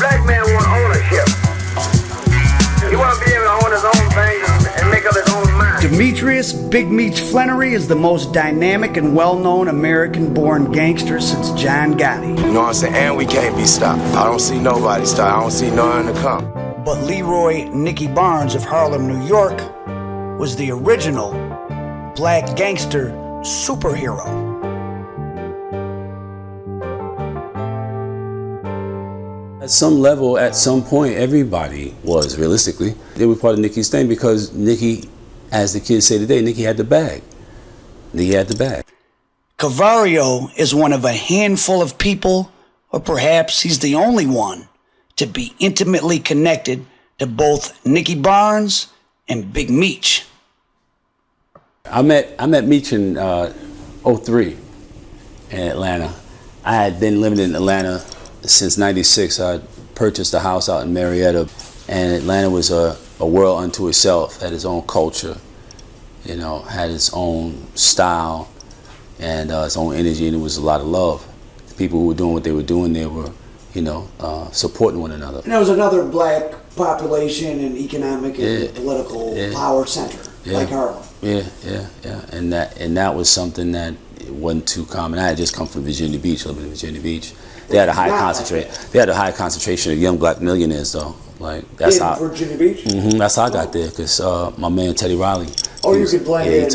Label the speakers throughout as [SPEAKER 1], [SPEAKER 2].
[SPEAKER 1] black man want ownership. He want to be able to own his own things and make up his own mind.
[SPEAKER 2] Demetrius Big Meech Flannery is the most dynamic and well-known American-born gangster since John Gotti.
[SPEAKER 3] You know what I'm saying? And we can't be stopped. I don't see nobody stopped. I don't see no one to come.
[SPEAKER 2] But Leroy Nicky Barnes of Harlem, New York, was the original black gangster superhero.
[SPEAKER 4] At some level, at some point, everybody was, realistically. They were part of Nicky's thing because Nicky, as the kids say today, Nicky had the bag. Nicky had the bag.
[SPEAKER 2] Cavario is one of a handful of people, or perhaps he's the only one, to be intimately connected to both Nicky Barnes and Big Meech.
[SPEAKER 4] I met Meech in 03 in Atlanta. I had been living in Atlanta since '96. I purchased a house out in Marietta, and Atlanta was a world unto itself. Had its own culture, you know, had its own style, and its own energy, and it was a lot of love. The people who were doing what they were doing there were, you know, supporting one another.
[SPEAKER 2] And there was another black population and economic and political power center, like Harlem.
[SPEAKER 4] Yeah, and that was something that wasn't too common. I had just come from Virginia Beach, living in Virginia Beach. They had a high concentration of young black millionaires, though. Like that's how
[SPEAKER 2] Virginia Beach.
[SPEAKER 4] That's how I got there, because my man Teddy Riley.
[SPEAKER 2] You could blend in.
[SPEAKER 4] He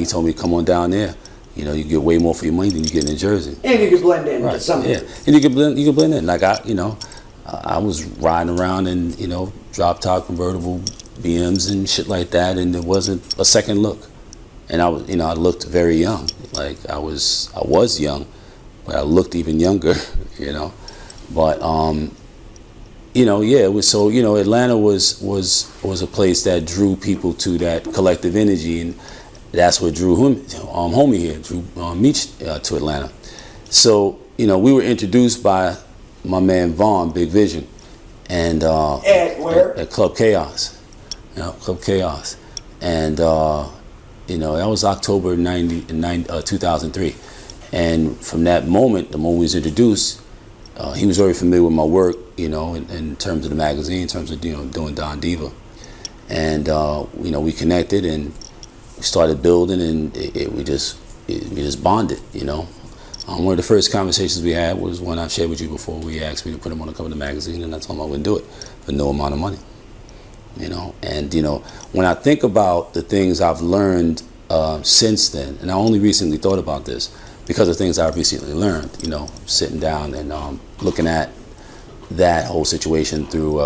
[SPEAKER 4] told me come on down there. You know, you get way more for your money than you get in Jersey.
[SPEAKER 2] And you could blend in.
[SPEAKER 4] Right. Yeah, and you can blend in. Like I was riding around in, you know, drop top convertible BMs and shit like that, and there wasn't a second look. And I was, you know, I looked very young. Like I was young, but I looked even younger, you know. But you know, yeah, it was so, you know, Atlanta was a place that drew people to that collective energy, and that's what drew homie here, drew Meech to Atlanta. So, you know, we were introduced by my man Vaughn, Big Vision, and
[SPEAKER 2] at where?
[SPEAKER 4] At Club Chaos, you know, Club Chaos, and you know, that was October 2003, and from that moment, the moment we was introduced, he was very familiar with my work, you know, in terms of the magazine, in terms of, you know, doing Don Diva, and you know, we connected and we started building, and we just bonded, you know. One of the first conversations we had was one I've shared with you before. We asked me to put him on the cover of the magazine, and I told him I wouldn't do it for no amount of money, you know. And, you know, when I think about the things I've learned since then, and I only recently thought about this because of things I've recently learned, you know, sitting down and looking at that whole situation through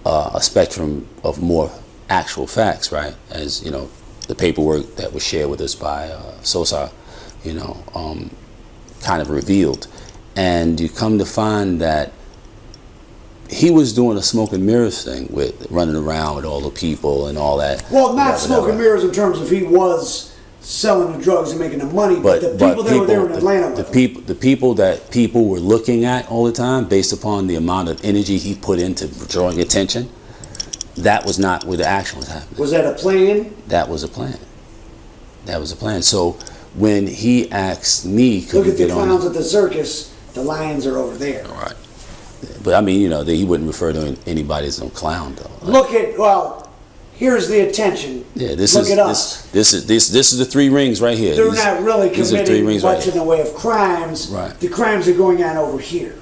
[SPEAKER 4] a spectrum of more actual facts, right? As, you know, the paperwork that was shared with us by Sosa, you know, kind of revealed. And you come to find that he was doing a smoke and mirrors thing with running around with all the people and all that.
[SPEAKER 2] Well, not smoke and mirrors in terms of he was selling the drugs and making the money, but the people that were there in Atlanta with him.
[SPEAKER 4] The people that people were looking at all the time based upon the amount of energy he put into drawing attention, that was not where the action was happening.
[SPEAKER 2] Was that a plan?
[SPEAKER 4] That was a plan. That was a plan. So when he asked me, could
[SPEAKER 2] look
[SPEAKER 4] we
[SPEAKER 2] at the
[SPEAKER 4] get on
[SPEAKER 2] clowns at the circus, the lions are over there.
[SPEAKER 4] All right. But I mean, you know, he wouldn't refer to anybody as a clown, though. Like,
[SPEAKER 2] look at, well, here's the attention.
[SPEAKER 4] Yeah,
[SPEAKER 2] this is
[SPEAKER 4] the three rings right here.
[SPEAKER 2] They're not really committing much
[SPEAKER 4] right
[SPEAKER 2] in the way of crimes.
[SPEAKER 4] Right.
[SPEAKER 2] The crimes are going on over here.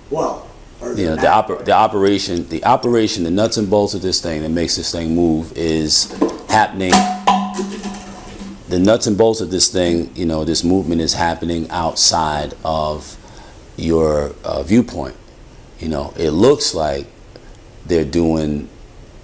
[SPEAKER 2] Well,
[SPEAKER 4] you know, the operation, the nuts and bolts of this thing that makes this thing move is happening. The nuts and bolts of this thing, you know, this movement is happening outside of your viewpoint. You know, it looks like they're doing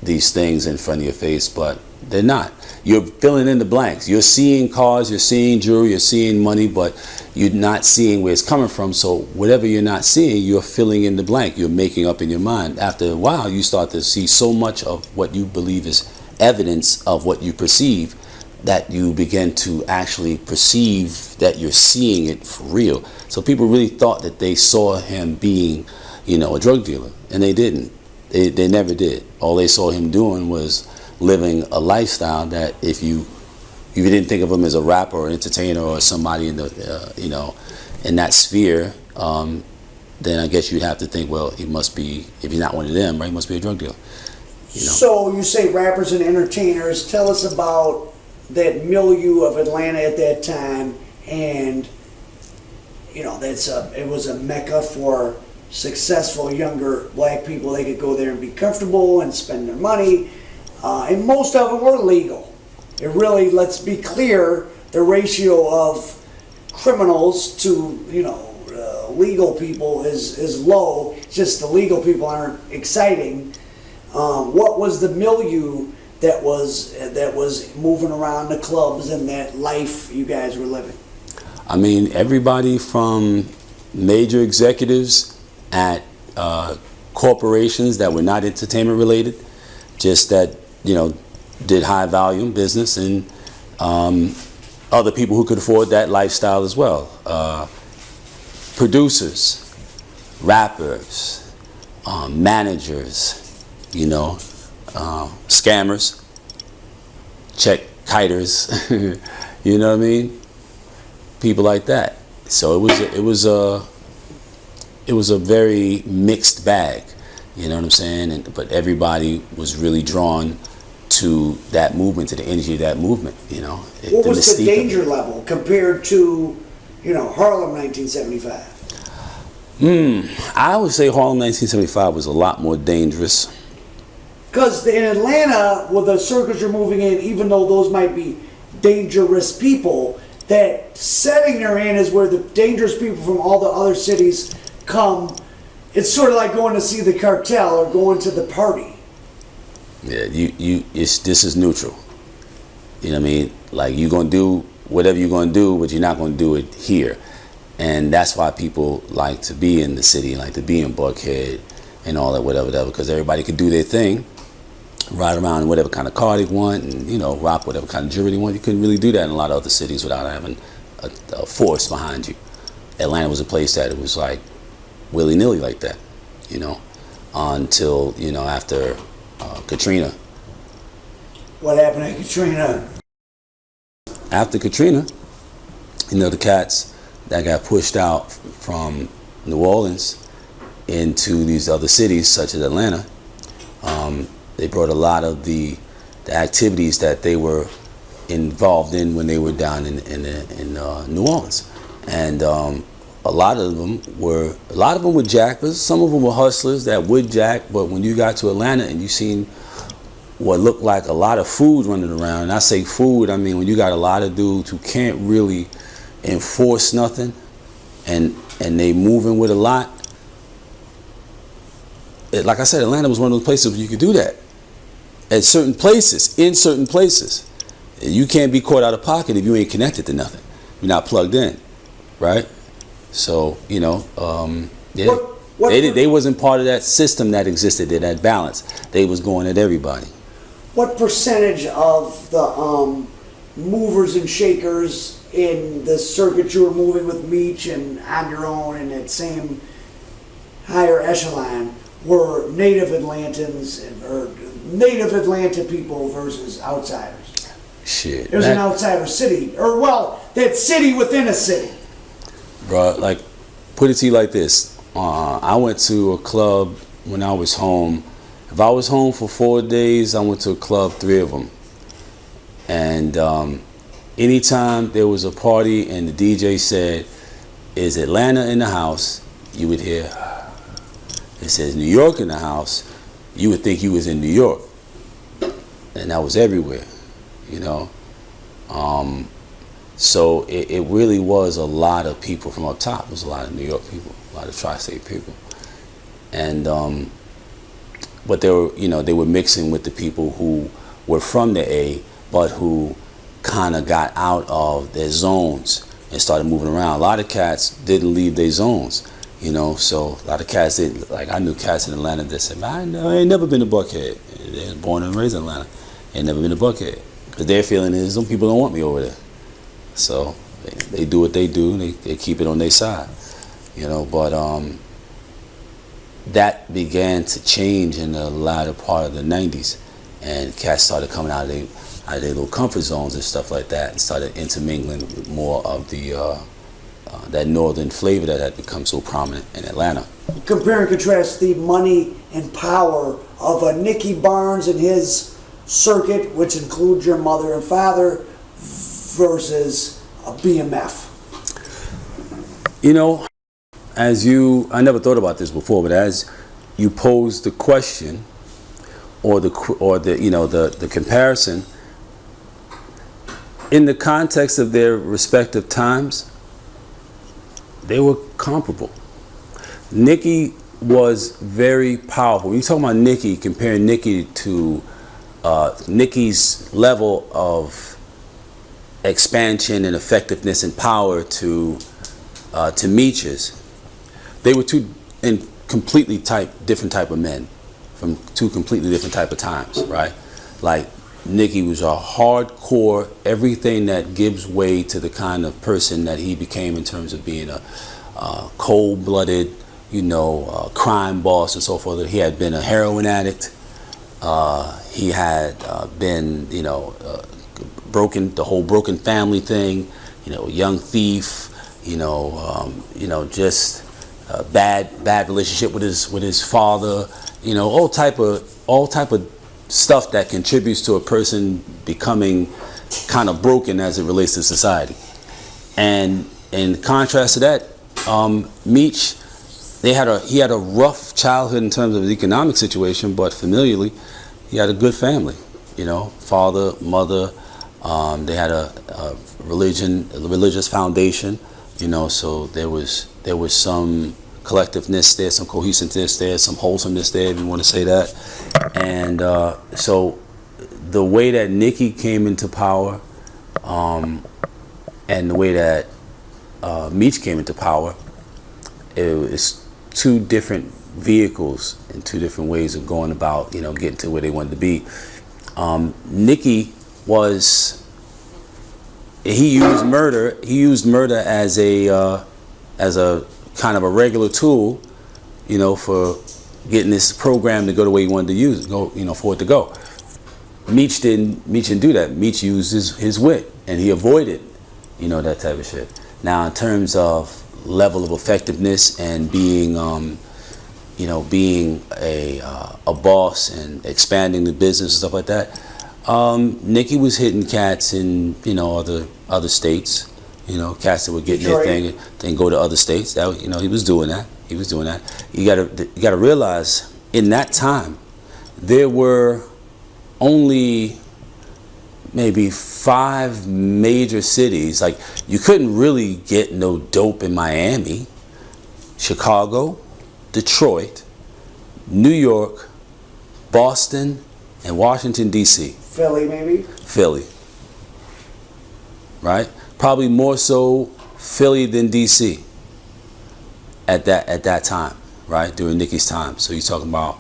[SPEAKER 4] these things in front of your face, but they're not. You're filling in the blanks. You're seeing cars, you're seeing jewelry, you're seeing money, but you're not seeing where it's coming from. So whatever you're not seeing, you're filling in the blank. You're making up in your mind. After a while, you start to see so much of what you believe is evidence of what you perceive that you begin to actually perceive that you're seeing it for real. So people really thought that they saw him being, you know, a drug dealer, and they didn't. They never did. All they saw him doing was living a lifestyle that if you didn't think of him as a rapper or entertainer or somebody in the you know, in that sphere, then I guess you'd have to think, well, he must be, if he's not one of them, right, he must be a drug dealer. You know?
[SPEAKER 2] So you say rappers and entertainers. Tell us about that milieu of Atlanta at that time, and you know it was a mecca for successful younger black people. They could go there and be comfortable and spend their money, and most of them were legal. It really, let's be clear, the ratio of criminals to legal people is low. It's just the legal people aren't exciting. What was the milieu that was moving around the clubs and that life you guys were living?
[SPEAKER 4] I mean, everybody from major executives at corporations that were not entertainment related, just that did high volume business, and other people who could afford that lifestyle as well. Producers, rappers, managers, scammers, check kiters, you know what I mean? People like that. So it was a very mixed bag, you know what I'm saying? But everybody was really drawn to that movement, to the energy of that movement,
[SPEAKER 2] What was the danger level compared to, Harlem 1975?
[SPEAKER 4] I would say Harlem 1975 was a lot more dangerous.
[SPEAKER 2] Because in Atlanta, with the circles you're moving in, even though those might be dangerous people, that setting they're in is where the dangerous people from all the other cities come. It's sort of like going to see the cartel or going to the party.
[SPEAKER 4] Yeah, this is neutral. You know what I mean? Like, you're gonna do whatever you're gonna do, but you're not gonna do it here. And that's why people like to be in the city, like to be in Buckhead and all that, whatever, because everybody could do their thing, ride around in whatever kind of car they want, and rock whatever kind of jewelry they want. You couldn't really do that in a lot of other cities without having a force behind you. Atlanta was a place that it was like willy-nilly like that, until after Katrina.
[SPEAKER 2] What happened at Katrina?
[SPEAKER 4] After Katrina, the cats that got pushed out from New Orleans into these other cities, such as Atlanta, they brought a lot of the activities that they were involved in when they were down in New Orleans, and a lot of them were jackers. Some of them were hustlers that would jack. But when you got to Atlanta and you seen what looked like a lot of food running around, and I say food, I mean when you got a lot of dudes who can't really enforce nothing, and they moving with a lot. Like I said, Atlanta was one of those places where you could do that. At certain places, in certain places, you can't be caught out of pocket if you ain't connected to nothing. You're not plugged in, right? So yeah, they wasn't part of that system that existed there, that balance. They was going at everybody.
[SPEAKER 2] What percentage of the movers and shakers in the circuit you were moving with Meech and on your own in that same higher echelon were native Atlantans or native Atlanta people versus outsiders?
[SPEAKER 4] Shit.
[SPEAKER 2] It was an outsider city, or that city within a city.
[SPEAKER 4] Bro, like, put it to you like this. I went to a club when I was home. If I was home for 4 days, I went to a club 3 of them. And anytime there was a party and the DJ said, "Is Atlanta in the house?" you would hear, it says New York in the house, you would think you was in New York. And that was everywhere, So it really was a lot of people from up top. It was a lot of New York people, a lot of tri-state people. And but they were mixing with the people who were from the A, but who kind of got out of their zones and started moving around. A lot of cats didn't leave their zones, so a lot of cats didn't. Like, I knew cats in Atlanta that said, I ain't never been to Buckhead. They're born and raised in Atlanta. Ain't never been to Buckhead. Because their feeling is, some people don't want me over there. So they do what they do, and they keep it on their side, but that began to change in the latter part of the 90s, and cats started coming out of their little comfort zones and stuff like that, and started intermingling with more of the that northern flavor that had become so prominent in Atlanta.
[SPEAKER 2] Compare and contrast the money and power of a Nicky Barnes and his circuit, which includes your mother and father, versus a BMF.
[SPEAKER 4] You know, I never thought about this before, but as you pose the question or the comparison, in the context of their respective times, they were comparable. Nicky was very powerful. When you talk about Nicky, comparing Nicky to Nicky's level of expansion and effectiveness and power to Meech's, they were two completely different type of men from two completely different type of times, right? Like, Nicky was a hardcore, everything that gives way to the kind of person that he became in terms of being a cold-blooded, crime boss and so forth. He had been a heroin addict. He had been, broken, the whole broken family thing, young thief, just a bad relationship with his father, all type of stuff that contributes to a person becoming kind of broken as it relates to society. And in contrast to that, Meech, he had a rough childhood in terms of his economic situation, but familially, he had a good family. Father, mother. They had a religious foundation. So there was some collectiveness there, some cohesiveness there, some wholesomeness there, if you want to say that. And so the way that Nicky came into power, and the way that Meech came into power, it was two different vehicles and two different ways of going about, getting to where they wanted to be. Nicky he used murder as a kind of a regular tool, for getting this program to go the way he wanted to for it to go. Meech didn't do that. Meech used his wit, and he avoided, that type of shit. Now, in terms of level of effectiveness and being a boss and expanding the business and stuff like that, Nicky was hitting cats in other states. Cats that were getting their thing and go to other states. That he was doing that. You gotta realize, in that time, there were only maybe 5 major cities. Like, you couldn't really get no dope in Miami, Chicago, Detroit, New York, Boston, and Washington, D.C.
[SPEAKER 2] Philly, maybe?
[SPEAKER 4] Philly. Right? Probably more so Philly than D.C. at that time, right? During Nicky's time. So you're talking about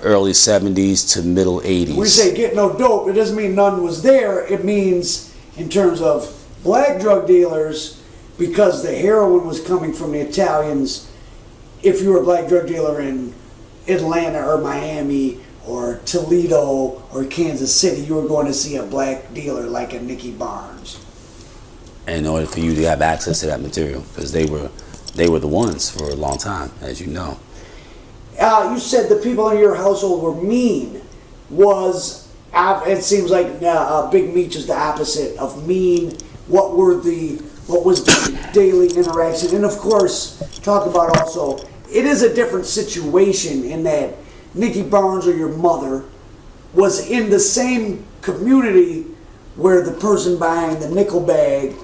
[SPEAKER 4] early 70s to middle 80s.
[SPEAKER 2] When we say get no dope, it doesn't mean none was there. It means, in terms of black drug dealers, because the heroin was coming from the Italians, if you were a black drug dealer in Atlanta or Miami or Toledo or Kansas City, you were going to see a black dealer like a Nicky Barnes.
[SPEAKER 4] And in order for you to have access to that material, because they were the ones for a long time, as you know.
[SPEAKER 2] You said the people in your household were mean. It seems like Big Meech is the opposite of mean. What was the daily interaction? And of course, talk about also, it is a different situation in that Nicky Barnes, or your mother, was in the same community where the person buying the nickel bag,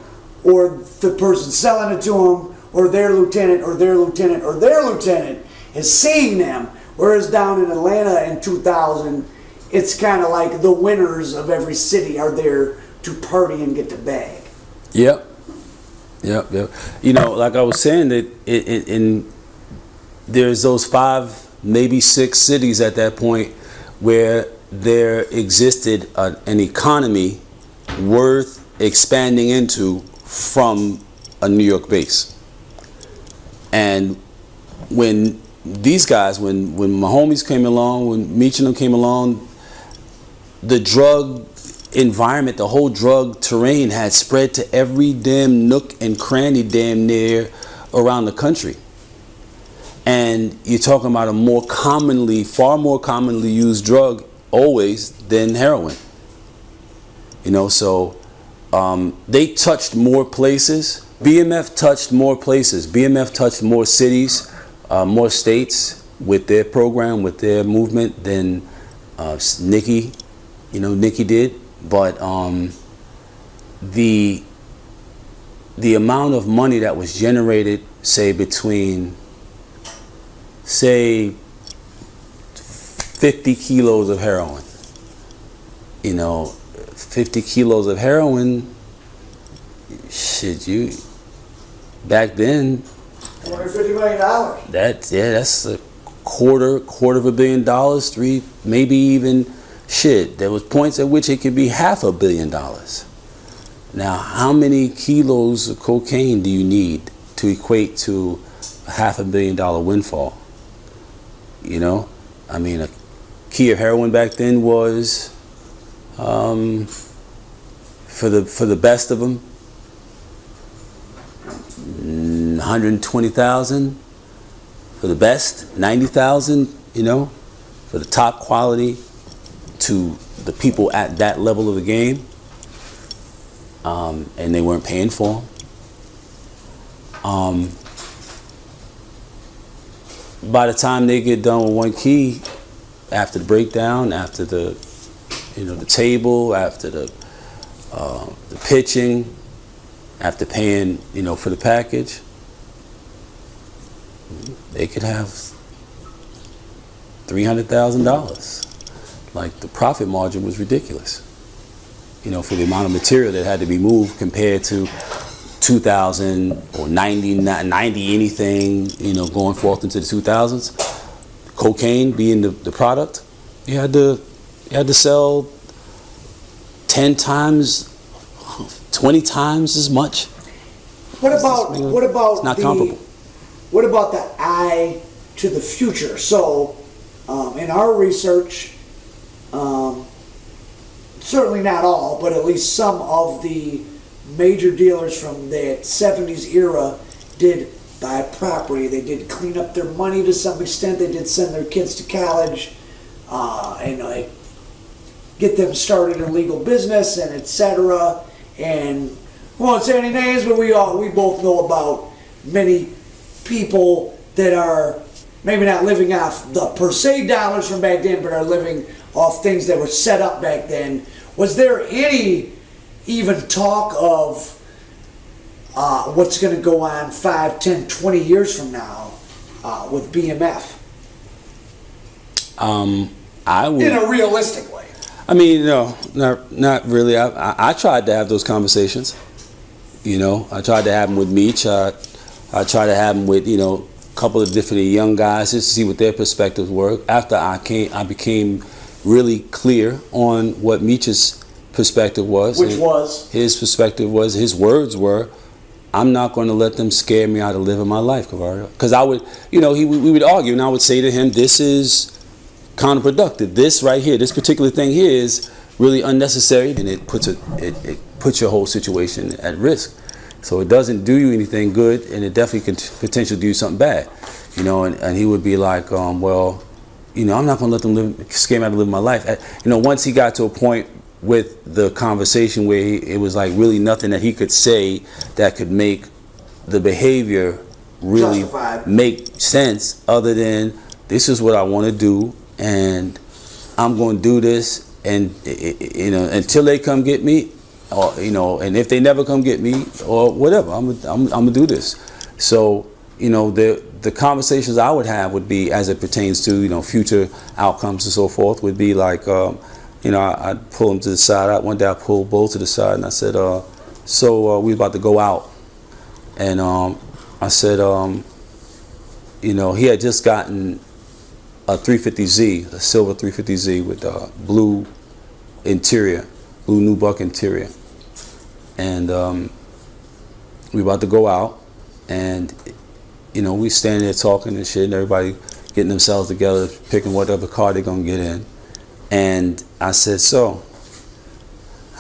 [SPEAKER 2] or the person selling it to him, or their lieutenant, or their lieutenant, or their lieutenant is seeing them. Whereas down in Atlanta in 2000, it's kind of like the winners of every city are there to party and get the bag.
[SPEAKER 4] Yep. Like I was saying, that there's those 5, maybe 6 cities at that point where there existed an economy worth expanding into from a New York base. And when these guys, when my homies came along, when Meech and them came along, the drug environment, the whole drug terrain had spread to every damn nook and cranny damn near around the country. And you're talking about far more commonly used drug always than heroin. You know, so they touched more places. BMF touched more places. BMF touched more cities, more states with their program, with their movement than Nicky did. But the amount of money that was generated, say between 50 kilos of heroin, 50 kilos of heroin, back then,
[SPEAKER 2] $250 million.
[SPEAKER 4] that's a quarter of $1 billion, maybe even, there was points at which it could be $500 million. Now, how many kilos of cocaine do you need to equate to a $500 million windfall? A key of heroin back then was, for the best of them, 120,000. For the best, 90,000. For the top quality, to the people at that level of the game, and they weren't paying for them. By the time they get done with one key, after the breakdown, after the table, after the pitching, after paying for the package, they could have $300,000. Like, the profit margin was ridiculous, for the amount of material that had to be moved compared to 2000 or 90 anything, going forth into the 2000s. Cocaine being the product, you had to sell 10 times, 20 times as much.
[SPEAKER 2] What about
[SPEAKER 4] it's not comparable.
[SPEAKER 2] What about the eye to the future? So, in our research, certainly not all, but at least some of the major dealers from that 70s era did buy property. They did clean up their money to some extent. They did send their kids to college, and get them started in legal business and etc. And we won't say any names, but we both know about many people that are maybe not living off the per se dollars from back then, but are living off things that were set up back then. Was there any even talk of what's going to go on 5, 10, 20 years from now with BMF?
[SPEAKER 4] I would,
[SPEAKER 2] in a realistic way.
[SPEAKER 4] No, not really. I tried to have those conversations. I tried to have them with Meech. I tried to have them with a couple of different young guys just to see what their perspectives were. After I became really clear on what Meech's perspective was.
[SPEAKER 2] Which was? His
[SPEAKER 4] perspective was, his words were, I'm not going to let them scare me out of living my life, Cavario. Because I would, we would argue, and I would say to him, this is counterproductive. This right here, this particular thing here is really unnecessary, and it puts your whole situation at risk. So it doesn't do you anything good, and it definitely can potentially do you something bad. And he would be like, I'm not going to let them scare me out of living my life. Once he got to a point with the conversation where it was like really nothing that he could say that could make the behavior really
[SPEAKER 2] justified,
[SPEAKER 4] make sense, other than this is what I want to do, and I'm going to do this, and until they come get me, or and if they never come get me or whatever, I'm gonna do this. So the conversations I would have would be, as it pertains to future outcomes and so forth, would be like I'd pull them to the side. One day I pulled Bull to the side and I said, so we about to go out, and I said, he had just gotten a 350Z, a silver 350Z with blue interior, blue nubuck interior, and we about to go out, and we standing there talking and shit, and everybody getting themselves together, picking whatever car they're gonna get in, and I said, so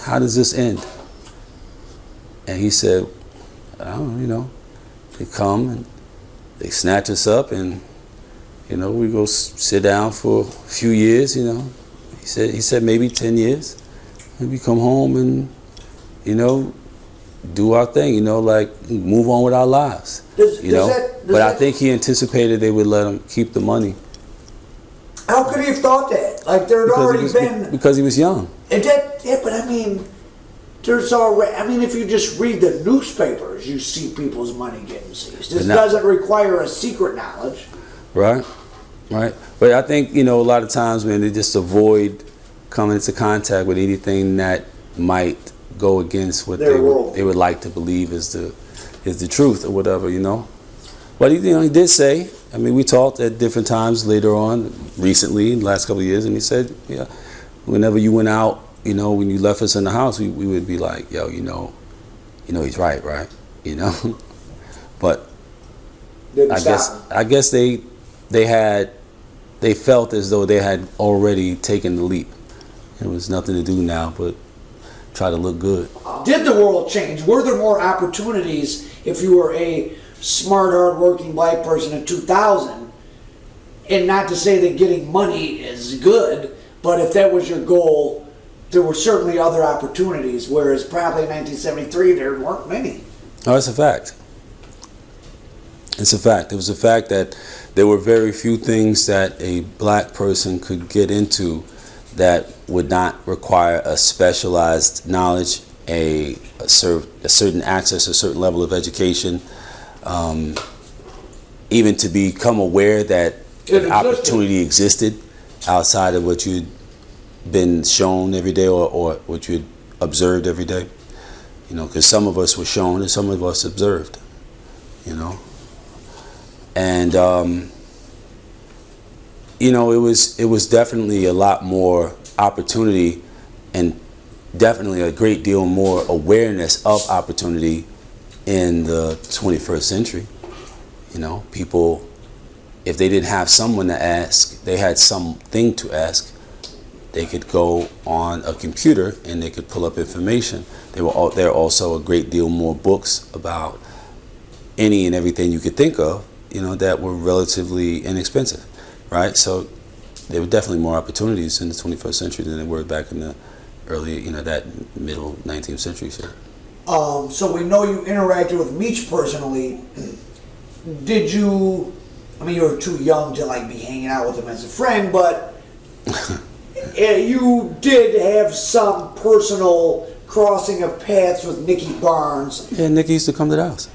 [SPEAKER 4] how does this end? And he said, I don't know, they come and they snatch us up and, we go sit down for a few years, He said maybe 10 years. And we come home and, do our thing, move on with our lives. But I think he anticipated they would let him keep the money.
[SPEAKER 2] How could he have thought that? Like, there had already been...
[SPEAKER 4] Because he was young.
[SPEAKER 2] But I mean, there's already... if you just read the newspapers, you see people's money getting seized. This doesn't require a secret knowledge.
[SPEAKER 4] Right. But I think, a lot of times, man, they just avoid coming into contact with anything that might go against what they would like to believe is the truth or whatever, But he did say, we talked at different times later on, recently, in the last couple of years, and he said, yeah, whenever you went out, when you left us in the house, we would be like, yo, he's right? But I guess they felt as though they had already taken the leap. There was nothing to do now but try to look good.
[SPEAKER 2] Did the world change? Were there more opportunities if you were a smart, hard-working black person in 2000? And not to say that getting money is good, but if that was your goal, there were certainly other opportunities, whereas probably in 1973 there weren't many.
[SPEAKER 4] Oh, that's a fact. It's a fact. It was a fact that there were very few things that a black person could get into that would not require a specialized knowledge, a certain access, a certain level of education, even to become aware that an opportunity existed outside of what you'd been shown every day or what you'd observed every day. Because some of us were shown and some of us observed, And, it was definitely a lot more opportunity and definitely a great deal more awareness of opportunity in the 21st century. People, if they didn't have someone to ask, they had something to ask. They could go on a computer and they could pull up information. There are also a great deal more books about any and everything you could think of, that were relatively inexpensive, right? So there were definitely more opportunities in the 21st century than there were back in the early, that middle 19th century.
[SPEAKER 2] So we know you interacted with Meech personally. Did you? You were too young to be hanging out with him as a friend, but you did have some personal crossing of paths with Nicky Barnes.
[SPEAKER 4] Yeah, Nicky used to come to the house.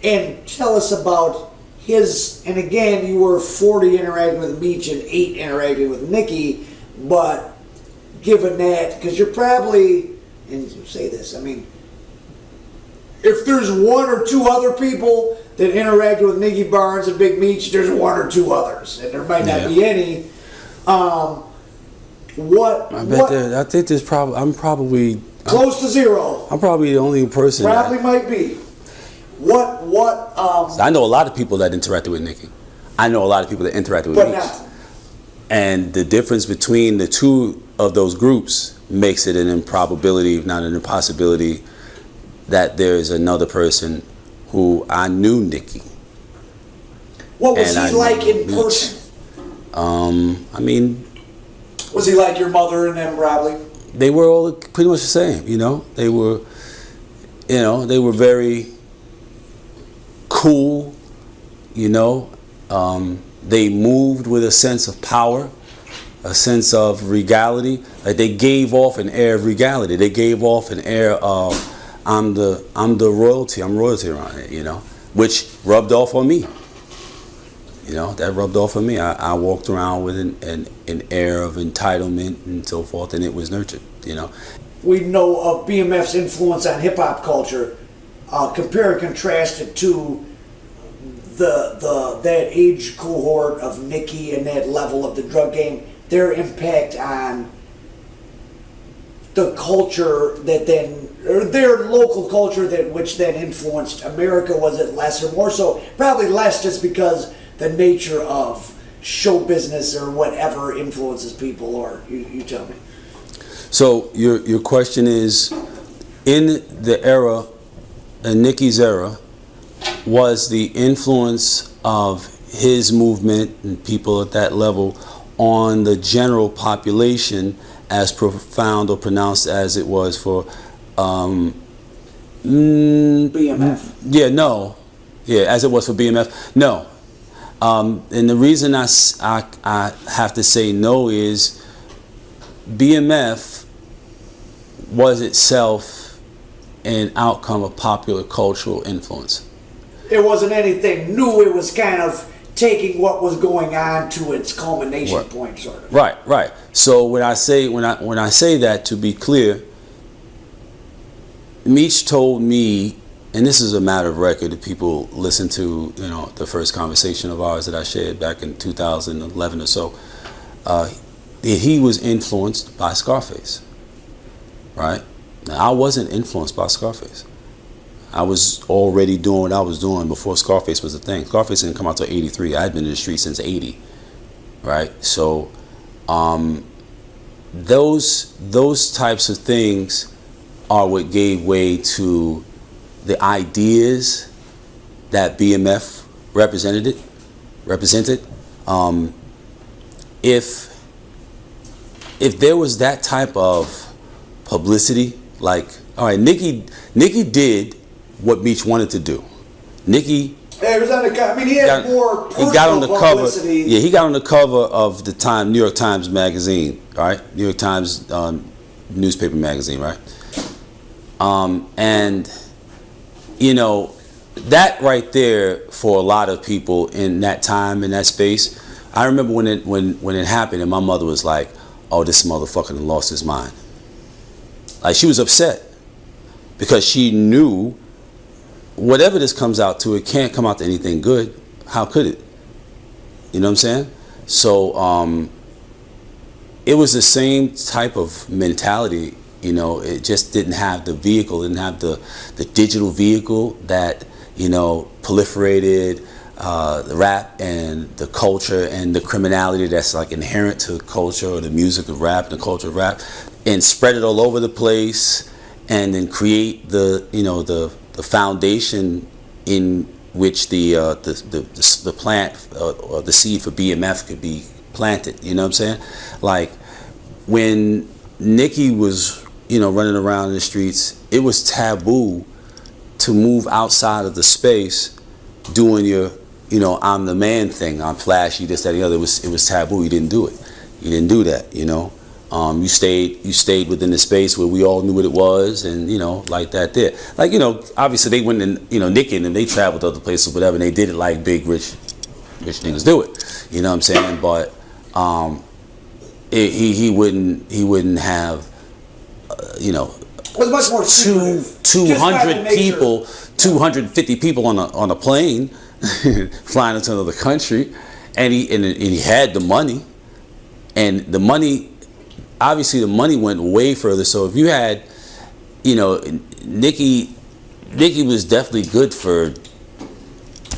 [SPEAKER 2] And tell us about his, and again, you were 40 interacting with Meech and 8 interacting with Nicky, but given that, because you're probably, and you say this, if there's one or two other people that interacted with Nicky Barnes and Big Meech, there's one or two others, and there might not be any. I think there's I'm probably close to zero.
[SPEAKER 4] I'm probably the only person.
[SPEAKER 2] Probably might be.
[SPEAKER 4] I know a lot of people that interacted with Nicky. I know a lot of people that interacted with Meech. And the difference between the two of those groups makes it an improbability, if not an impossibility, that there is another person who I knew Nicky.
[SPEAKER 2] What was he like in person? Was he like your mother and them, probably?
[SPEAKER 4] They were all pretty much the same, They were, they were very cool, They moved with a sense of power, a sense of regality. Like they gave off an air of regality. They gave off an air of I'm the royalty. I'm royalty around it, which rubbed off on me. That rubbed off on me. I walked around with an air of entitlement and so forth, and it was nurtured,
[SPEAKER 2] We know of BMF's influence on hip-hop culture. Compare and contrast it to that age cohort of Nicky and that level of the drug game, their impact on the culture that then, or their local culture that which then influenced America. Was it less or more so? Probably less, just because the nature of show business or whatever influences people, or you tell me.
[SPEAKER 4] So your question is, in the era, in Nicky's era, was the influence of his movement and people at that level on the general population as profound or pronounced as it was for
[SPEAKER 2] BMF?
[SPEAKER 4] Yeah, no. Yeah, as it was for BMF, no. And the reason I have to say no is BMF was itself an outcome of popular cultural influence.
[SPEAKER 2] It wasn't anything new. It was kind of taking what was going on to its culmination point, sort of.
[SPEAKER 4] Right. So when I say that, to be clear, Meech told me, and this is a matter of record if people listen to the first conversation of ours that I shared back in 2011 or so, he was influenced by Scarface. Right? Now, I wasn't influenced by Scarface. I was already doing what I was doing before Scarface was a thing. Scarface didn't come out till '83. I had been in the street since '80, right? So, those types of things are what gave way to the ideas that BMF represented. If there was that type of publicity, like, all right, Nicky did what Meech wanted to do. Nicky,
[SPEAKER 2] yeah, he was on the cover. I mean, he had more personal
[SPEAKER 4] he got on the
[SPEAKER 2] publicity.
[SPEAKER 4] cover. Yeah, he got on the cover of the New York Times magazine, right? New York Times newspaper magazine, right? And that right there, for a lot of people in that time, in that space, I remember when it happened, and my mother was like, "Oh, this motherfucker done lost his mind." Like, she was upset because she knew whatever this comes out to, it can't come out to anything good. How could it? You know what I'm saying? So it was the same type of mentality. It just didn't have the vehicle, didn't have the digital vehicle that proliferated the rap and the culture and the criminality that's like inherent to culture, or the music of rap and the culture of rap, and spread it all over the place, and then create the foundation in which the plant or the seed for BMF could be planted. You know what I'm saying? Like, when Nicky was running around in the streets, it was taboo to move outside of the space doing your I'm the man thing. I'm flashy, this, that, the other. It was taboo. You didn't do it. You didn't do that. You stayed within the space where we all knew what it was, and like that there. Like, obviously they went and Nicky and them, they traveled to other places, whatever, and they did it like big rich niggas do it. You know what I'm saying? But he wouldn't have
[SPEAKER 2] It was much more
[SPEAKER 4] 200 people, 250 people on a plane flying into another country, and he had the money, and the money, obviously the money went way further. So if you had, Nicky was definitely good for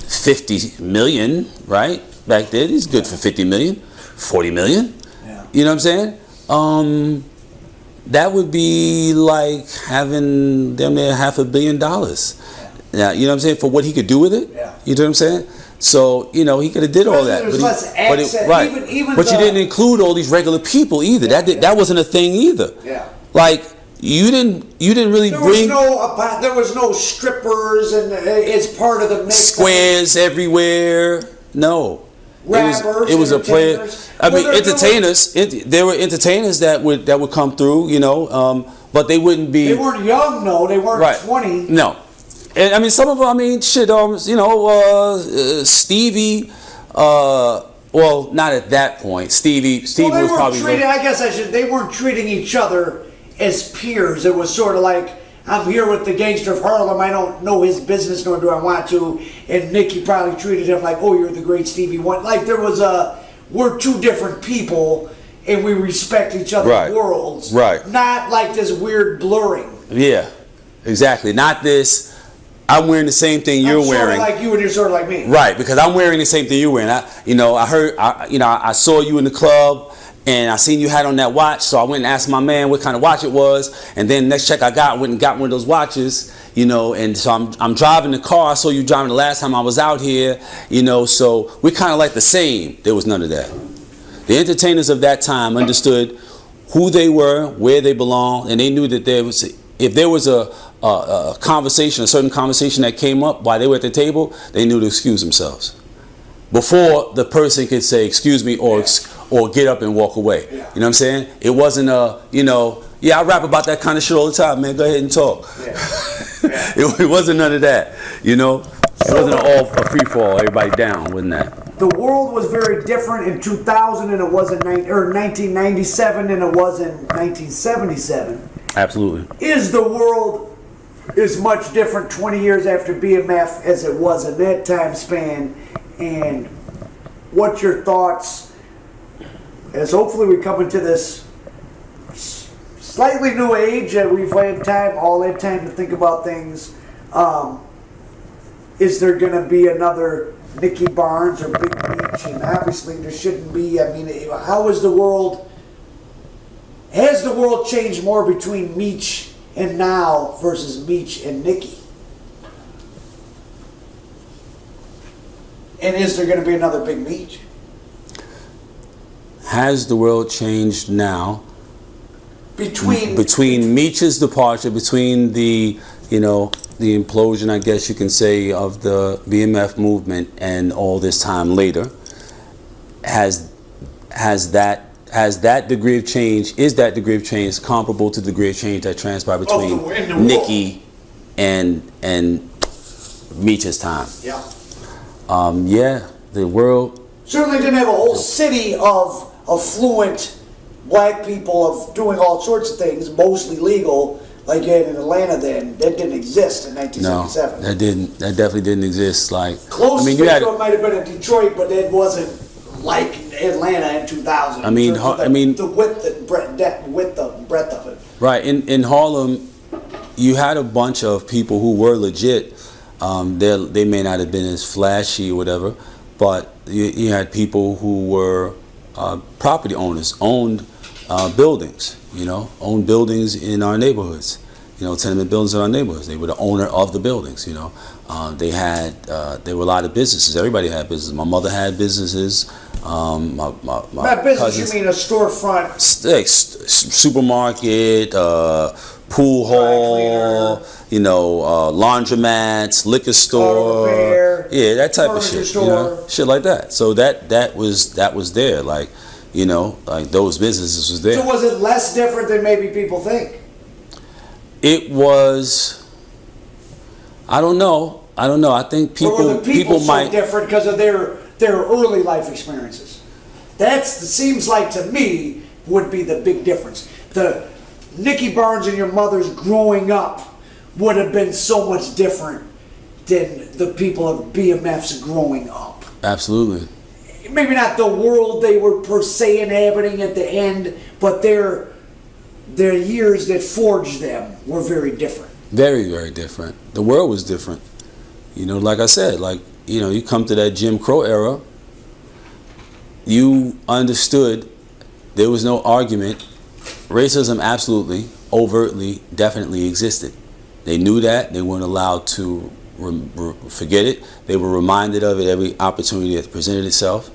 [SPEAKER 4] 50 million, right? Back then, he's good for 50 million, 40 million.
[SPEAKER 2] Yeah.
[SPEAKER 4] You know what I'm saying? That would be like having damn near $500 million. Yeah, you know what I'm saying? For what he could do with it.
[SPEAKER 2] Yeah.
[SPEAKER 4] You know what I'm saying? So, he could have did all that.
[SPEAKER 2] There's less access.
[SPEAKER 4] Right.
[SPEAKER 2] Even
[SPEAKER 4] but you didn't include all these regular people either. That wasn't a thing either.
[SPEAKER 2] Yeah.
[SPEAKER 4] Like, you didn't really
[SPEAKER 2] there
[SPEAKER 4] bring
[SPEAKER 2] there was no strippers and it's part of the mix.
[SPEAKER 4] Squares everywhere. No.
[SPEAKER 2] Rappers,
[SPEAKER 4] it was a player. I mean,
[SPEAKER 2] entertainers.
[SPEAKER 4] There were entertainers that would come through, but they wouldn't be.
[SPEAKER 2] They weren't young, no. They weren't 20.
[SPEAKER 4] No, and I mean, some of them. I mean, shit. Stevie. Well, not at that point. Stevie was probably.
[SPEAKER 2] They weren't treating each other as peers. It was sort of like, I'm here with the gangster of Harlem. I don't know his business, nor do I want to. And Nicky probably treated him like, oh, you're the great Stevie Wonder. Like, we're two different people, and we respect each other's worlds.
[SPEAKER 4] Right.
[SPEAKER 2] Not like this weird blurring.
[SPEAKER 4] Yeah, exactly. Not this, I'm wearing the same thing you're wearing.
[SPEAKER 2] I'm sort of like you, and you're sort of like me.
[SPEAKER 4] Right, because I'm wearing the same thing you're wearing. I saw you in the club, And I seen you had on that watch, so I went and asked my man what kind of watch it was. And then next check I got, went and got one of those watches, you know. And so I'm driving the car. I saw you driving the last time I was out here, you know. So we're kind of like the same. There was none of that. The entertainers of that time understood who they were, where they belonged, and they knew that if there was a conversation, a certain conversation that came up while they were at the table, they knew to excuse themselves before the person could say excuse me or get up and walk away. You know what I'm saying? It wasn't I rap about that kind of shit all the time, man. Go ahead and talk. It wasn't none of that, you know. It wasn't all a free fall, everybody down, wasn't that?
[SPEAKER 2] The world was very different in 2000 and it was in 1997 and it was in 1977.
[SPEAKER 4] Absolutely.
[SPEAKER 2] Is the world as much different 20 years after BMF as it was in that time span? And what's your thoughts as hopefully we come into this slightly new age that we've had all that time to think about things? Is there going to be another Nicky Barnes or Big Meech? And obviously there shouldn't be. I mean, has the world changed more between Meech and now versus Meech and Nicky? And is there going to be another Big Meech?
[SPEAKER 4] Has the world changed now?
[SPEAKER 2] Between
[SPEAKER 4] Meech's departure, between the implosion, I guess you can say, of the BMF movement and all this time later, has that degree of change, is that degree of change comparable to the degree of change that transpired between Nicky and Meech's time?
[SPEAKER 2] Yeah.
[SPEAKER 4] The world
[SPEAKER 2] certainly didn't have a whole city of affluent black people of doing all sorts of things, mostly legal, like you had in Atlanta then. That didn't exist in 1977.
[SPEAKER 4] No, that definitely didn't exist. Like,
[SPEAKER 2] closest to it might have been in Detroit, but it wasn't like Atlanta in 2000. The width and breadth of it.
[SPEAKER 4] Right. In Harlem, you had a bunch of people who were legit. They may not have been as flashy or whatever, but you had people who were property owners, owned buildings, owned buildings in our neighborhoods, tenement buildings in our neighborhoods. They were the owner of the buildings, there were a lot of businesses. Everybody had businesses. My mother had businesses. My
[SPEAKER 2] By business,
[SPEAKER 4] cousins,
[SPEAKER 2] you mean a storefront?
[SPEAKER 4] Supermarket, pool hall, laundromats, liquor store, that type of shit, shit like that. So that was there, like those businesses was there.
[SPEAKER 2] So was it less different than maybe people think?
[SPEAKER 4] It was. I don't know. I think people might
[SPEAKER 2] different because of their early life experiences. Seems like to me would be the big difference. The Nicky Barnes and your mother's growing up would have been so much different than the people of BMF's growing up.
[SPEAKER 4] Absolutely.
[SPEAKER 2] Maybe not the world they were per se inhabiting at the end, but their years that forged them were very different.
[SPEAKER 4] Very, very different. The world was different. Like I said, you come to that Jim Crow era, you understood there was no argument. Racism absolutely, overtly, definitely existed. They knew that. They weren't allowed to forget it. They were reminded of it every opportunity that presented itself.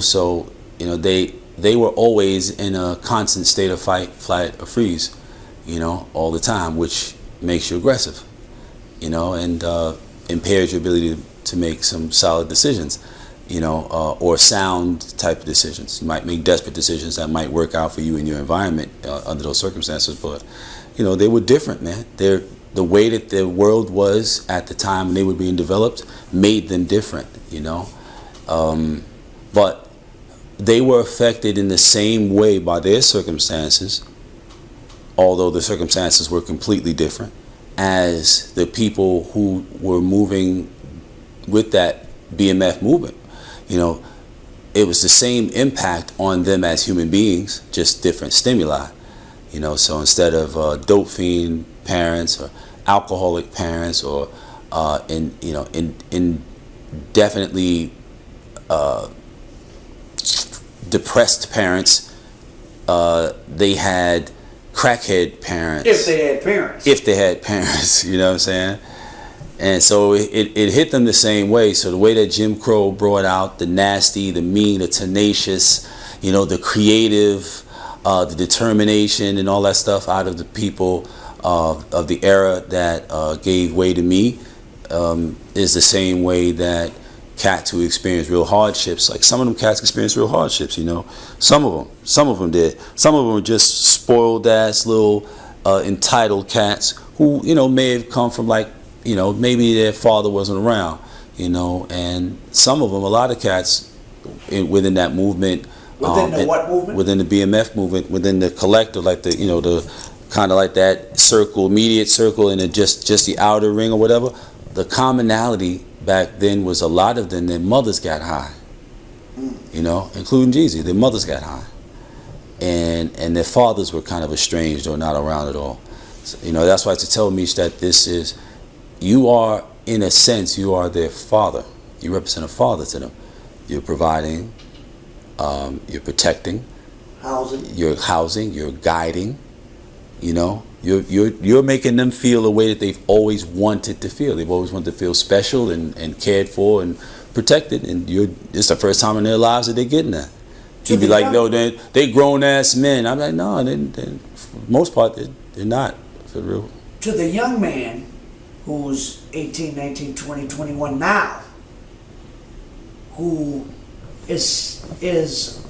[SPEAKER 4] So they were always in a constant state of fight, flight, or freeze, all the time, which makes you aggressive, and impairs your ability to make some solid decisions, or sound type of decisions. You might make desperate decisions that might work out for you in your environment under those circumstances, but they were different, man. The way that the world was at the time when they were being developed made them different, but they were affected in the same way by their circumstances, although the circumstances were completely different, as the people who were moving with that BMF movement. It was the same impact on them as human beings, just different stimuli. So instead of dope fiend parents or alcoholic parents or indefinitely depressed parents, they had crackhead parents.
[SPEAKER 2] If they had parents.
[SPEAKER 4] If they had parents, you know what I'm saying? And so it hit them the same way. So the way that Jim Crow brought out the nasty, the mean, the tenacious, you know, the creative, the determination and all that stuff out of the people of the era that gave way to me, is the same way that cats who experience real hardships, like some of them cats experience real hardships, you know. Some of them did. Some of them were just spoiled ass little entitled cats who, you know, may have come from, like, you know, maybe their father wasn't around, you know. And some of them, a lot of cats within that movement,
[SPEAKER 2] within the what movement?
[SPEAKER 4] Within the BMF movement, within the collective, like the, you know, the kind of like that circle, immediate circle, and then just the outer ring or whatever. The commonality back then was a lot of them, their mothers got high, you know, including Jeezy. Their mothers got high, and their fathers were kind of estranged or not around at all. So, you know, that's why to tell Meech that this is, you are, in a sense, you are their father. You represent a father to them. You're providing, you're protecting, you're housing, you're guiding. You know, you're making them feel the way that they've always wanted to feel. They've always wanted to feel special and cared for and protected. And it's the first time in their lives that they're getting that. You'd be like, no, they grown ass men. I'm like, no, for the most part, they're not, for real.
[SPEAKER 2] To the young man who's 18, 19, 20, 21 now, who is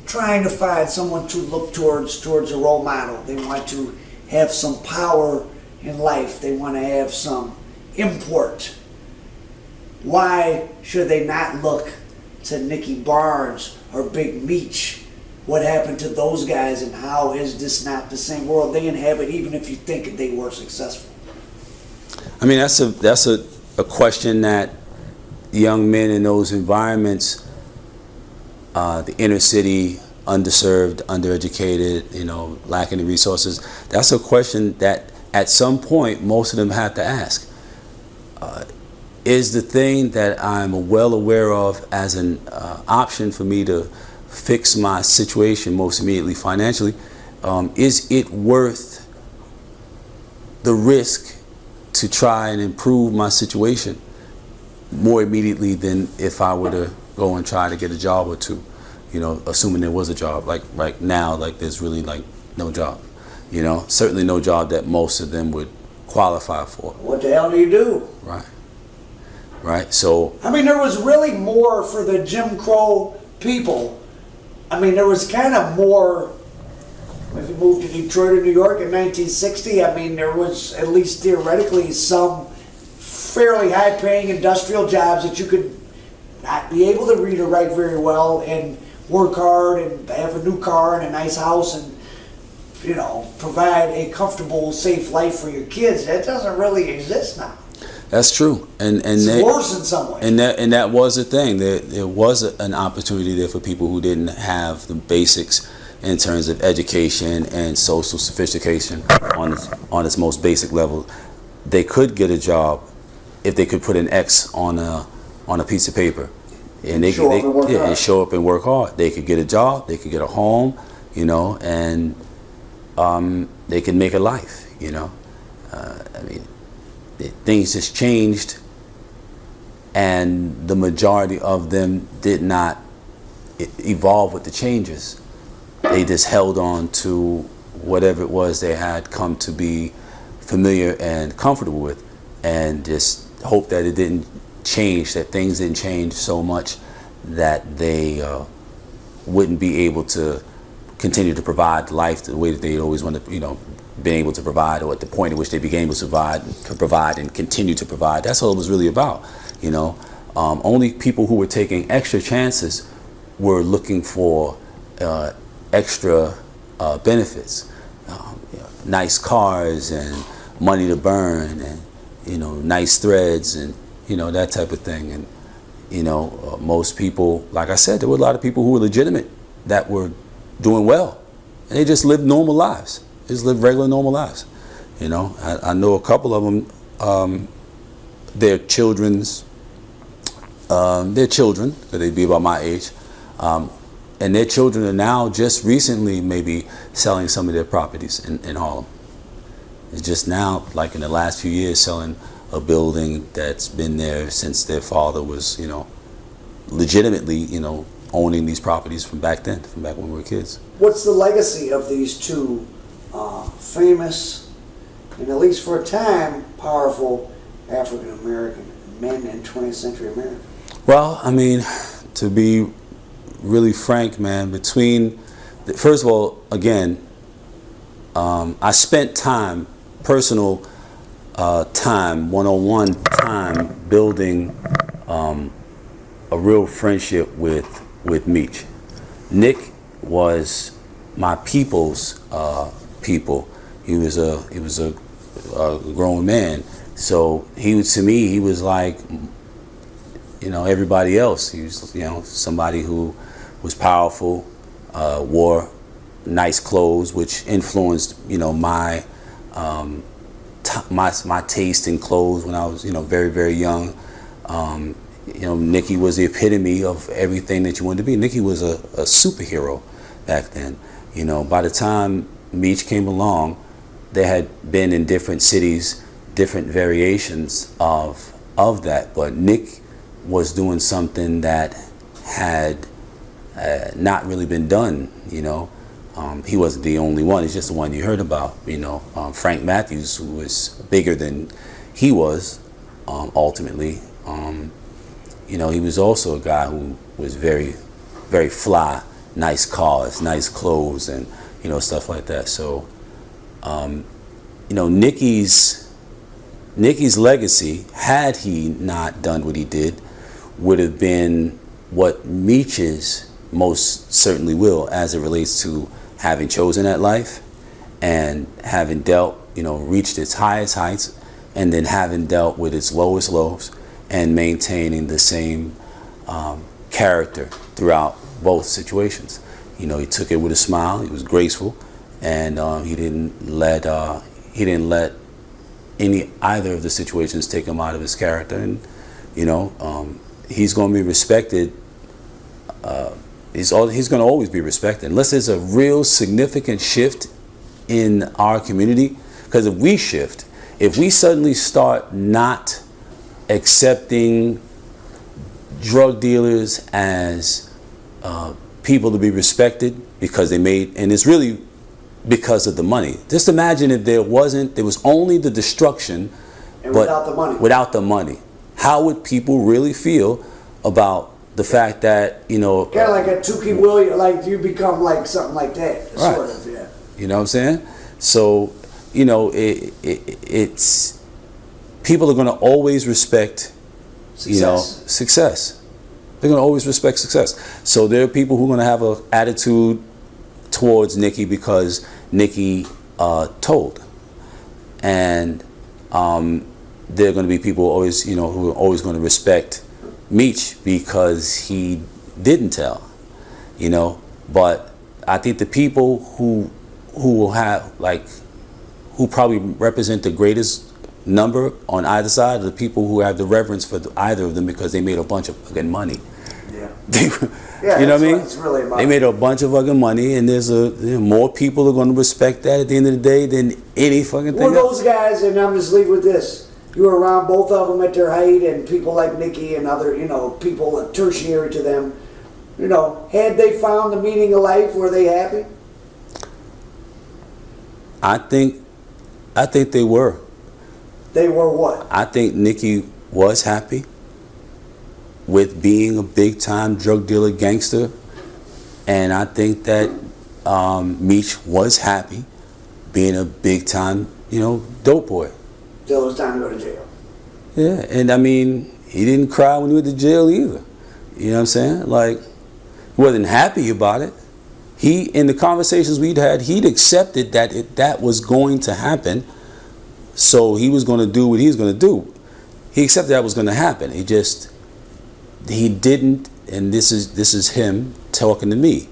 [SPEAKER 2] trying to find someone to look towards a role model. They want to have some power in life. They want to have some import. Why should they not look to Nicky Barnes or Big Meech? What happened to those guys, and how is this not the same world they inhabit, even if you think they were successful?
[SPEAKER 4] I mean, that's a question that young men in those environments, the inner city, underserved, undereducated, you know, lacking the resources, that's a question that at some point most of them have to ask. Is the thing that I'm well aware of as an option for me to fix my situation most immediately financially, is it worth the risk to try and improve my situation more immediately than if I were to go and try to get a job or two, you know, assuming there was a job. Like right now, like there's really like no job, you know, certainly no job that most of them would qualify for.
[SPEAKER 2] What the hell do you do?
[SPEAKER 4] Right, so.
[SPEAKER 2] I mean, there was really more for the Jim Crow people. I mean, there was kind of more. If you moved to Detroit or New York in 1960, I mean, there was at least theoretically some fairly high-paying industrial jobs that you could not be able to read or write very well and work hard and have a new car and a nice house and, you know, provide a comfortable, safe life for your kids. That doesn't really exist now.
[SPEAKER 4] That's true, and
[SPEAKER 2] it's worse in some ways.
[SPEAKER 4] And that was the thing. There was an opportunity there for people who didn't have the basics in terms of education and social sophistication on its most basic level. They could get a job if they could put an X on a piece of paper, and they show up and work hard. They could get a job, they could get a home, you know, and they could make a life, you know. I mean, things just changed, and the majority of them did not evolve with the changes. They just held on to whatever it was they had come to be familiar and comfortable with, and just hope that it didn't change, that things didn't change so much that they wouldn't be able to continue to provide life the way that they always wanted, you know, been able to provide, or at the point at which they began to provide and continue to provide. That's all it was really about, you know. Only people who were taking extra chances were looking for extra benefits, you know, nice cars and money to burn, and, you know, nice threads, and, you know, that type of thing. And, you know, most people, like I said, there were a lot of people who were legitimate that were doing well, and they just lived normal lives. They just lived regular normal lives. You know, I know a couple of them, their children, because they'd be about my age, and their children are now just recently maybe selling some of their properties in Harlem. It's just now, like in the last few years, selling a building that's been there since their father was, legitimately, owning these properties from back then, from back when we were kids.
[SPEAKER 2] What's the legacy of these two famous, and at least for a time, powerful African-American men in 20th century America?
[SPEAKER 4] Well, I mean, to be really frank, man, first of all, again, I spent time, personal time, one-on-one time, building a real friendship with Meech. Nick was my people's people. He was a grown man, so to me he was like everybody else. He was somebody who was powerful, wore nice clothes, which influenced my taste in clothes when I was very, very young. Nicky was the epitome of everything that you wanted to be. Nicky was a superhero back then. By the time Meech came along, they had been in different cities, different variations of that. But Nick was doing something that had not really been done. He wasn't the only one. He's just the one you heard about. Frank Matthews, who was bigger than he was, ultimately. He was also a guy who was very, very fly, nice cars, nice clothes, and stuff like that. So, Nicky's legacy, had he not done what he did, would have been what Meech's most certainly will, as it relates to having chosen that life and having dealt, reached its highest heights, and then having dealt with its lowest lows and maintaining the same character throughout both situations. He took it with a smile. He was graceful, and he didn't let either of the situations take him out of his character. And he's going to be respected. He's going to always be respected, unless there's a real significant shift in our community. Because if we suddenly start not accepting drug dealers as people to be respected because they made, and it's really because of the money. Just imagine if there was only the destruction,
[SPEAKER 2] and
[SPEAKER 4] but
[SPEAKER 2] without the money.
[SPEAKER 4] How would people really feel about the fact that,
[SPEAKER 2] kind of like a Tukey Williams, like you become like something like that,
[SPEAKER 4] right.
[SPEAKER 2] Sort of, yeah.
[SPEAKER 4] You know what I'm saying? So, it's people are going to always respect, success. They're going to always respect success. So there are people who are going to have an attitude towards Nicky because Nicky told, and there are going to be people always, who are always going to respect Meech because he didn't tell, But I think the people who will have who probably represent the greatest number on either side are the people who have the reverence for either of them because they made a bunch of fucking money.
[SPEAKER 2] Yeah.
[SPEAKER 4] You know what I mean?
[SPEAKER 2] It's really about.
[SPEAKER 4] They made a bunch of fucking money, and there's more people are going to respect that at the end of the day than any fucking thing.
[SPEAKER 2] Well, those guys, and I'm just leaving with this. You were around both of them at their height, and people like Nicky and other, people tertiary to them. Had they found the meaning of life, were they happy?
[SPEAKER 4] I think they were.
[SPEAKER 2] They were what?
[SPEAKER 4] I think Nicky was happy with being a big-time drug dealer gangster, and I think that Meech was happy being a big-time, dope boy.
[SPEAKER 2] Till it was time to go to jail.
[SPEAKER 4] Yeah, and I mean, he didn't cry when he went to jail either. You know what I'm saying? Like, he wasn't happy about it. In the conversations we'd had, he'd accepted that that was going to happen. So he was going to do what he was going to do. He accepted that was going to happen. He didn't, and this is him talking to me.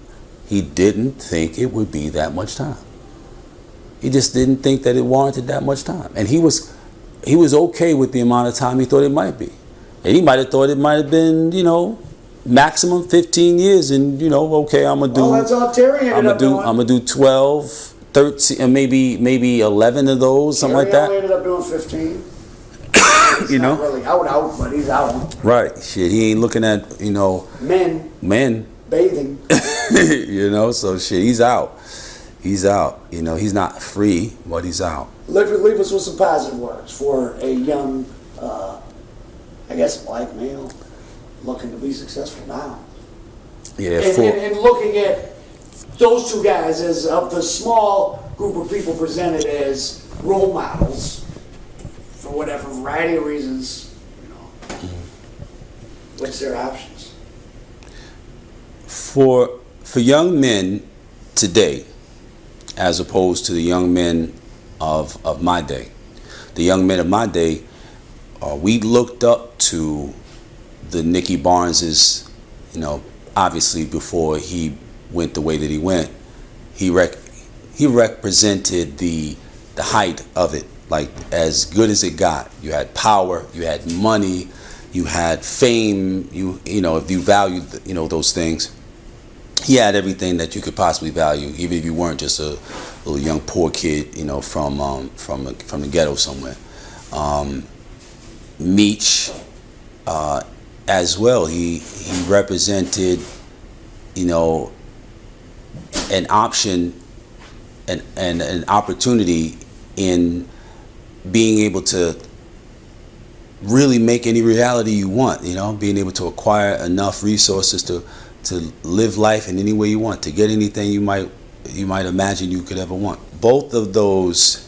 [SPEAKER 4] He didn't think it would be that much time. He just didn't think that it warranted that much time. And he was okay with the amount of time he thought it might be. And he might have thought it might have been, maximum 15 years, and okay, I'm gonna do.
[SPEAKER 2] Well, that's all Terry ended up doing.
[SPEAKER 4] I'm gonna do 12, 13, and maybe 11 of those, something like that.
[SPEAKER 2] Terry ended up doing 15. He's
[SPEAKER 4] You know?
[SPEAKER 2] not really out, but he's out.
[SPEAKER 4] Right. Shit, he ain't looking at men
[SPEAKER 2] bathing.
[SPEAKER 4] So shit, he's out. He's out. He's not free, but he's out.
[SPEAKER 2] Leave us with some positive words for a young, I guess, black male looking to be successful now.
[SPEAKER 4] Yeah.
[SPEAKER 2] And looking at those two guys as of the small group of people presented as role models for whatever variety of reasons, what's their options?
[SPEAKER 4] For young men today, as opposed to the young men of my day, the young men of my day, we looked up to the Nicky Barneses, obviously before he went the way that he went. He represented the height of it, like as good as it got. You had power, you had money, you had fame. If you valued those things, he had everything that you could possibly value, even if you weren't just a little young poor kid, from the ghetto somewhere. Meech, as well, he represented, an option and an opportunity in being able to really make any reality you want, being able to acquire enough resources to live life in any way you want, to get anything you might imagine you could ever want. Both of those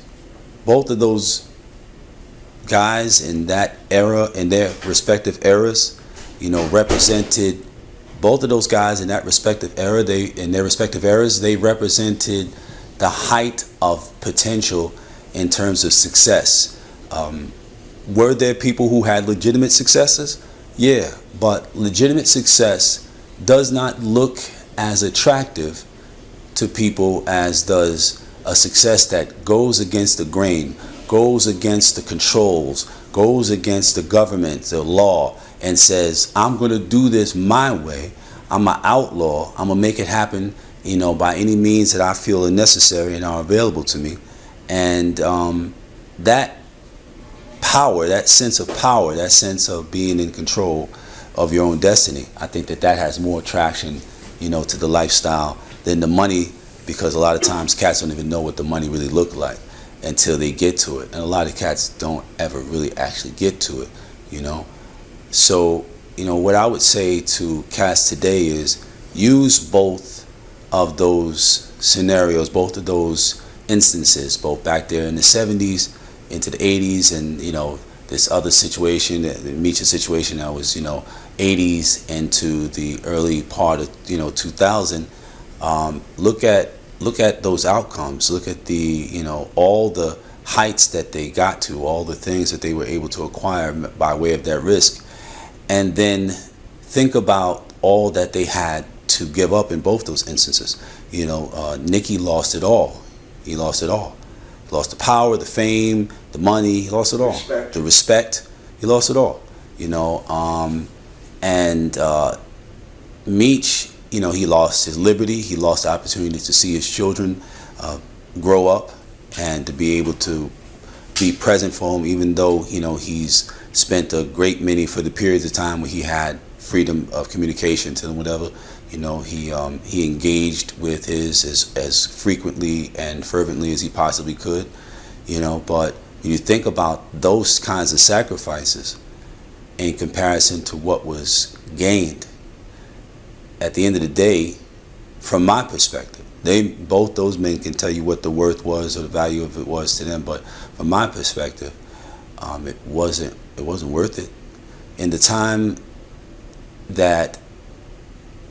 [SPEAKER 4] guys in that era, in their respective eras, represented, both of those guys in that respective era, in their respective eras, they represented the height of potential in terms of success. Were there people who had legitimate successes? Yeah, but legitimate success does not look as attractive to people as does a success that goes against the grain, goes against the controls, goes against the government, the law, and says, I'm going to do this my way. I'm an outlaw. I'm going to make it happen, by any means that I feel are necessary and are available to me. And that power, that sense of power, that sense of being in control of your own destiny, I think that has more attraction, to the lifestyle than the money, because a lot of times cats don't even know what the money really look like until they get to it. And a lot of cats don't ever really actually get to it, So, what I would say to cats today is use both of those scenarios, both of those instances, both back there in the 70s into the 80s, and this other situation, the Meech's situation, that was 80s into the early part of 2000. Look at those outcomes. Look at the all the heights that they got to, all the things that they were able to acquire by way of that risk, and then think about all that they had to give up in both those instances. Nicky lost it all. He lost it all. He lost the power, the fame, the money. He lost it all. The respect. He lost it all. And Meech, he lost his liberty. He lost the opportunity to see his children grow up and to be able to be present for him, even though he's spent a great many, for the periods of time where he had freedom of communication to them, whatever. He engaged with his as frequently and fervently as he possibly could. But when you think about those kinds of sacrifices in comparison to what was gained, at the end of the day, from my perspective, both those men can tell you what the worth was or the value of it was to them, but from my perspective, it wasn't worth it. In the time that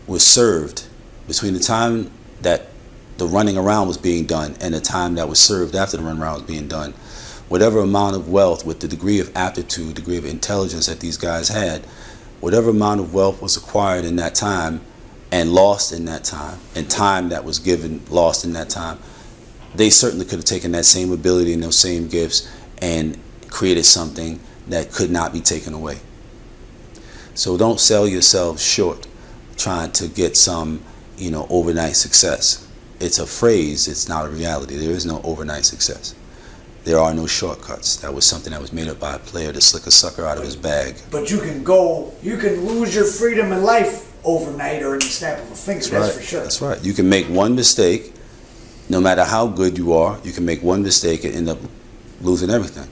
[SPEAKER 4] was served, between the time that the running around was being done and the time that was served after the running around was being done, whatever amount of wealth, with the degree of aptitude, degree of intelligence that these guys had, whatever amount of wealth was acquired in that time and lost in that time, and time that was given, lost in that time, they certainly could have taken that same ability and those same gifts and created something that could not be taken away. So don't sell yourselves short trying to get some, overnight success. It's a phrase, it's not a reality. There is no overnight success. There are no shortcuts. That was something that was made up by a player to slick a sucker out of his bag.
[SPEAKER 2] But you can lose your freedom in life overnight or in the snap of a finger, that's for sure.
[SPEAKER 4] That's right. You can make one mistake, no matter how good you are, you can make one mistake and end up losing everything.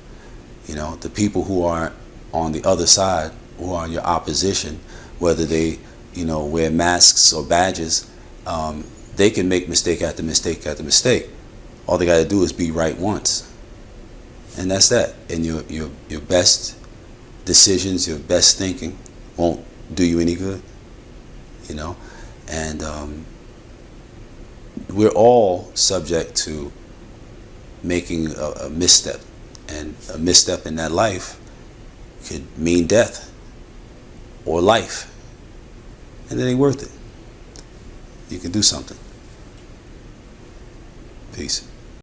[SPEAKER 4] The people who are on the other side, who are in your opposition, whether they, wear masks or badges, they can make mistake after mistake after mistake. All they got to do is be right once. And that's that. And your best decisions, your best thinking won't do you any good. And we're all subject to making a misstep. And a misstep in that life could mean death or life. And it ain't worth it. You can do something. Peace.